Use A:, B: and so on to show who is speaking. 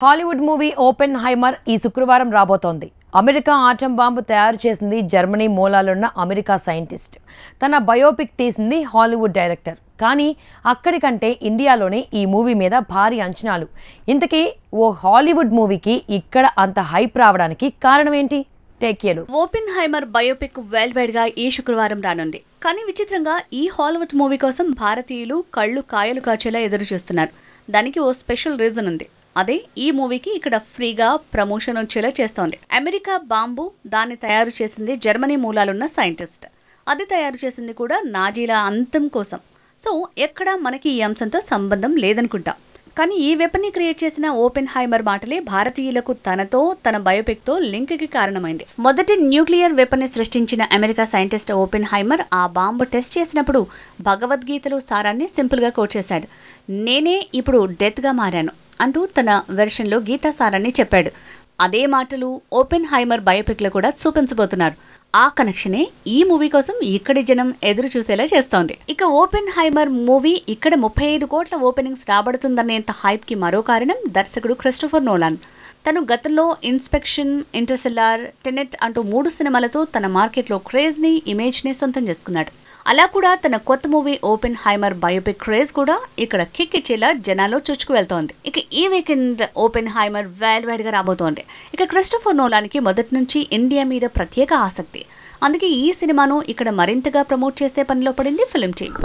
A: Hollywood movie open హైమర్ ఈ శుక్రవారం రాబోతోంది. అమెరికా ఆటం బాంబు తయారు చేసింది జర్మనీ మూలాలున్న అమెరికా సైంటిస్ట్. తన బయోపిక్ తీసింది హాలీవుడ్ డైరెక్టర్. కానీ అక్కడి కంటే ఇండియాలోనే ఈ మూవీ మీద భారీ అంచనాలు. ఇంతకీ ఓ హాలీవుడ్ మూవీకి ఇక్కడ అంత హైప్ రావడానికి కారణం ఏంటి?
B: ఓపెన్ హైమర్ బయోపిక్ వరల్డ్ వైడ్ గా ఈ శుక్రవారం రానుంది. కానీ విచిత్రంగా ఈ హాలీవుడ్ మూవీ కోసం భారతీయులు కళ్ళు కాయలు కాచేలా ఎదురు చూస్తున్నారు. దానికి ఓ స్పెషల్ రీజన్ ఉంది. అదే ఈ మూవీకి ఇక్కడ ఫ్రీగా ప్రమోషన్ వచ్చేలా చేస్తోంది. అమెరికా బాంబు దాన్ని తయారు చేసింది జర్మనీ మూలాలున్న సైంటిస్ట్. అది తయారు చేసింది కూడా నాజీల అంతం కోసం. సో ఎక్కడా మనకి ఈ అంశంతో సంబంధం లేదనుకుంటా. కానీ ఈ వెపన్ ని క్రియేట్ చేసిన ఓపెన్ హైమర్ మాటలే భారతీయులకు తన బయోపిక్ తో లింక్ కి కారణమైంది. మొదటి న్యూక్లియర్ వెపన్ ని సృష్టించిన అమెరికా సైంటిస్ట్ ఓపెన్ హైమర్ ఆ బాంబు టెస్ట్ చేసినప్పుడు భగవద్గీతలో సారాన్ని సింపుల్ గా కోట్ చేశాడు. నేనే ఇప్పుడు డెత్ గా మారాను అంటూ తన వెర్షన్ లో గీతా సారాన్ని చెప్పాడు. అదే మాటలు ఓపెన్ హైమర్ బయోపిక్ లో కూడా చూపించబోతున్నారు. ఆ కనెక్షనే ఈ మూవీ కోసం ఇక్కడి జనం ఎదురు చూసేలా చేస్తోంది. ఇక ఓపెన్ హైమర్ మూవీ ఇక్కడ 35 కోట్ల ఓపెనింగ్స్ రాబడుతుందనేంత హైప్ కి మరో కారణం దర్శకుడు క్రిస్టోఫర్ నోలాన్. తను గతంలో ఇన్స్పెక్షన్, ఇంటర్స్టెల్లార్, టెనెట్ అంటూ 3 సినిమాలతో తన మార్కెట్ లో క్రేజ్ ని, ఇమేజ్ ని సొంతం చేసుకున్నాడు. అలా కూడా తన కొత్త మూవీ ఓపెన్ హైమర్ బయోపిక్ క్రేజ్ కూడా ఇక్కడ కిక్ ఇచ్చేలా జనాల్లో చొచ్చుకు వెళ్తోంది. ఇక ఈ వీకెండ్ ఓపెన్ హైమర్ వరల్డ్ వైడ్ గా రాబోతోంది. ఇక క్రిస్టోఫర్ నోలాన్ కి మొదటి నుంచి ఇండియా మీద ప్రత్యేక ఆసక్తి. అందుకే ఈ సినిమాను ఇక్కడ మరింతగా ప్రమోట్ చేసే పనిలో పడింది ఫిల్మ్ టీమ్.